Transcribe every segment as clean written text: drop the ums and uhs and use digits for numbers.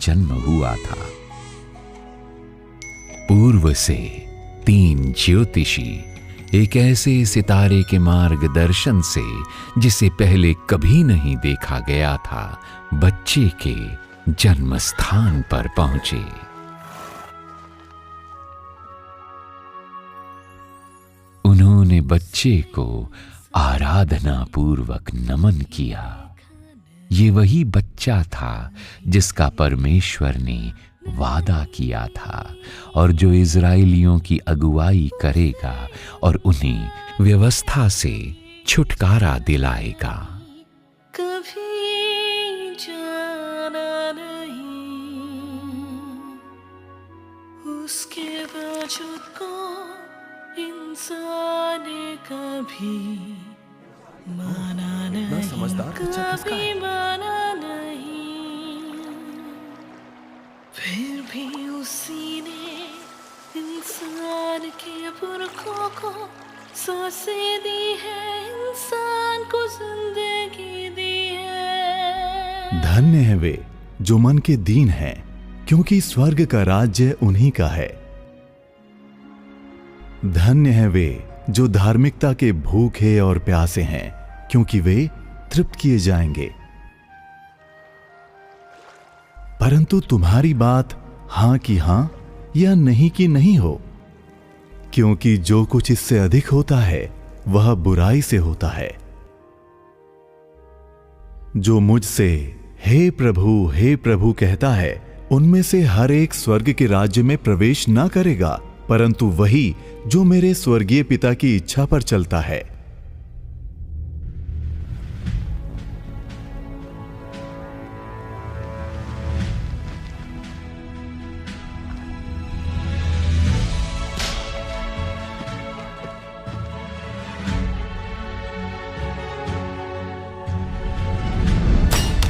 जन्म हुआ था। पूर्व से 3 ज्योतिषी एक ऐसे सितारे के मार्गदर्शन से, जिसे पहले कभी नहीं देखा गया था, बच्चे के जन्म स्थान पर पहुंचे। उन्होंने बच्चे को आराधना पूर्वक नमन किया। ये वही बच्चा था जिसका परमेश्वर ने वादा किया था और जो इज़राइलियों की अगुवाई करेगा और उन्हें व्यवस्था से छुटकारा दिलाएगा। कभी जाना नहीं उसके वजूद को इंसान ने कभी माना नहीं, कभी माना नहीं। फिर भी उसी ने इंसान के पुरखों को सांसें दी है, इंसान को जिंदगी दी है। धन्य है वे जो मन के दीन हैं, क्योंकि स्वर्ग का राज्य उन्हीं का है। धन्य है वे जो धार्मिकता के भूखे और प्यासे हैं, क्योंकि वे तृप्त किए जाएंगे। परंतु तुम्हारी बात हां की हां या नहीं की नहीं हो, क्योंकि जो कुछ इससे अधिक होता है वह बुराई से होता है। जो मुझसे हे प्रभु कहता है, उनमें से हर एक स्वर्ग के राज्य में प्रवेश ना करेगा, परंतु वही जो मेरे स्वर्गीय पिता की इच्छा पर चलता है।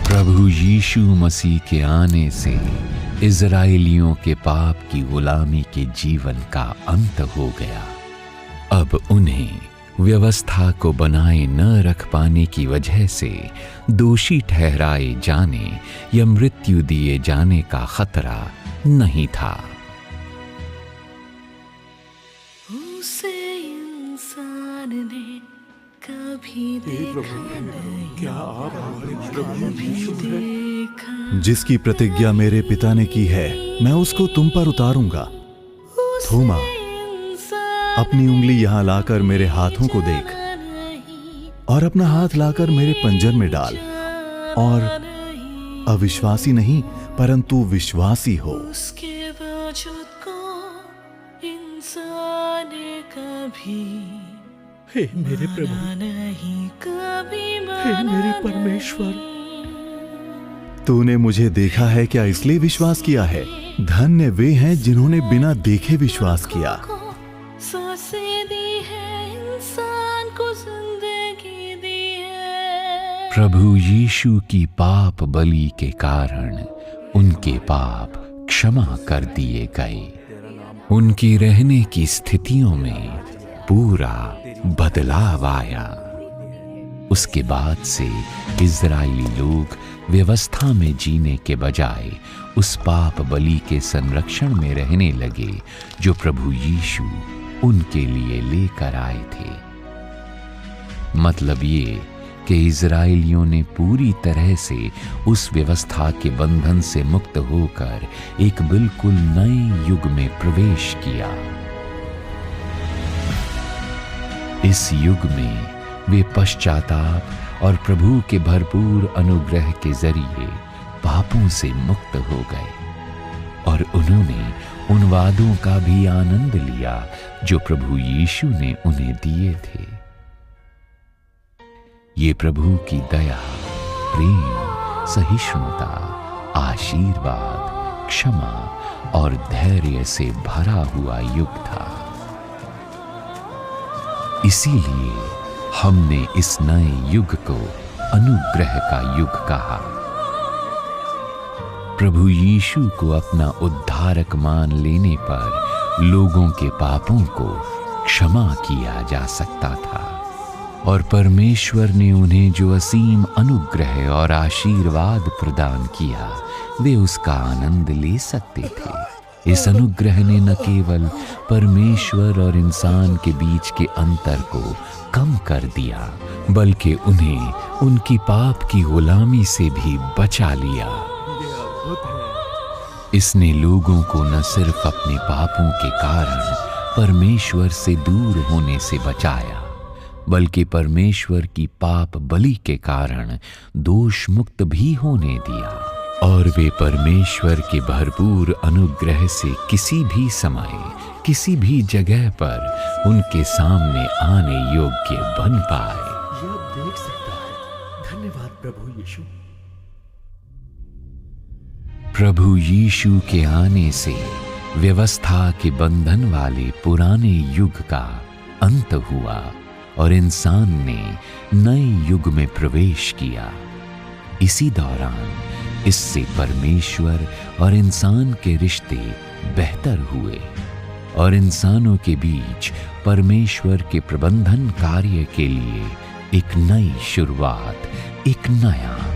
प्रभु यीशु मसीह के आने से इज़राइलियों के पाप की गुलामी के जीवन का अंत हो गया। अब उन्हें व्यवस्था को बनाए न रख पाने की वजह से दोषी ठहराए जाने या मृत्यु दिए जाने का खतरा नहीं था। उसे इंसान ने कभी देखा नहीं, क्या आप हमारे प्रभु यीशु हैं? जिसकी प्रतिज्ञा मेरे पिता ने की है, मैं उसको तुम पर उतारूंगा। थोमा, अपनी उंगली यहां लाकर मेरे हाथों को देख और अपना हाथ लाकर मेरे पंजर में डाल और अविश्वासी नहीं परंतु विश्वासी हो। उसके वजूद को इंसान ने कभी हे मेरे प्रभु, नहीं, कभी हे मेरे परमेश्वर, तूने मुझे देखा है क्या इसलिए विश्वास किया है? धन्य वे हैं जिन्होंने बिना देखे विश्वास किया। सांसें दी है, इंसान को जिंदगी दी है। प्रभु यीशु की पाप बलि के कारण उनके पाप क्षमा कर दिए गए। उनकी रहने की स्थितियों में पूरा बदलाव आया। उसके बाद से इज़राइली लोग व्यवस्था में जीने के बजाय उस पाप बलि के संरक्षण में रहने लगे जो प्रभु यीशु उनके लिए लेकर आए थे। मतलब ये कि इज़राइलियों ने पूरी तरह से उस व्यवस्था के बंधन से मुक्त होकर एक बिल्कुल नए युग में प्रवेश किया। इस युग में वे पश्चाताप और प्रभु के भरपूर अनुग्रह के जरिए पापों से मुक्त हो गए और उन्होंने उन वादों का भी आनंद लिया जो प्रभु यीशु ने उन्हें दिए थे। ये प्रभु की दया, प्रेम, सहिष्णुता, आशीर्वाद, क्षमा और धैर्य से भरा हुआ युग था। इसीलिए हमने इस नए युग को अनुग्रह का युग कहा। प्रभु यीशु को अपना उद्धारक मान लेने पर लोगों के पापों को क्षमा किया जा सकता था। और परमेश्वर ने उन्हें जो असीम अनुग्रह और आशीर्वाद प्रदान किया वे उसका आनंद ले सकते थे। इस अनुग्रह ने न केवल परमेश्वर और इंसान के बीच के अंतर को कम कर दिया बल्कि उन्हें उनकी पाप की गुलामी से भी बचा लिया। इसने लोगों को न सिर्फ अपने पापों के कारण परमेश्वर से दूर होने से बचाया बल्कि परमेश्वर की पाप बलि के कारण दोष मुक्त भी होने दिया और वे परमेश्वर के भरपूर अनुग्रह से किसी भी समय किसी भी जगह पर उनके सामने आने योग्य बन पाए। ये अब देख सकता है। धन्यवाद प्रभु यीशु। प्रभु यीशु के आने से व्यवस्था के बंधन वाले पुराने युग का अंत हुआ और इंसान ने नए युग में प्रवेश किया। इसी दौरान इससे परमेश्वर और इंसान के रिश्ते बेहतर हुए और इंसानों के बीच परमेश्वर के प्रबंधन कार्य के लिए एक नई शुरुआत, एक नया